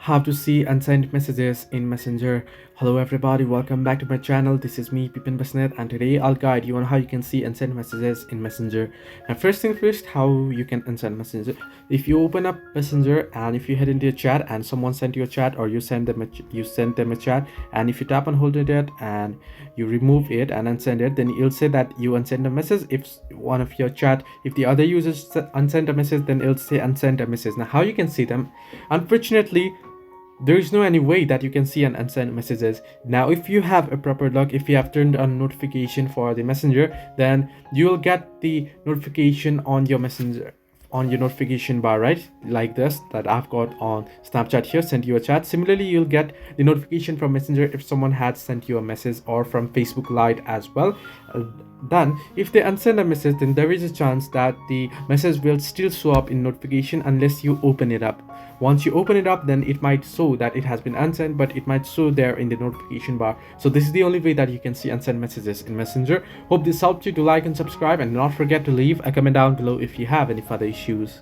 how to see unsent messages in Messenger. Hello everybody, welcome back to my channel. This is me, Pipin Basnet, and today I'll guide you on how you can see unsent messages in Messenger. And first thing first, how you can unsend Messenger. If you open up Messenger and if you head into your chat and someone sent you a chat, or you send them a chat, and if you tap and hold it and you remove it and unsend it, then it'll say that you unsend a message. If one of your chat, if the other users unsend a message, then it'll say unsend a message. Now how you can see them? Unfortunately, there is no any way that you can see and unsend messages. Now if you have a proper lock, if you have turned on notification for the Messenger, then you will get the notification on your Messenger, on your notification bar, right? Like this that I've got on Snapchat here, sent you a chat. Similarly, you'll get the notification from Messenger if someone had sent you a message, or from Facebook Lite as well. Then if they unsend a message, then there is a chance that the message will still show up in notification unless you open it up. Once you open it up, then it might show that it has been unsent, but it might show there in the notification bar. So this is the only way that you can see unsent messages in Messenger. Hope this helped you. To like and subscribe, and do not forget to leave a comment down below if you have any further issues.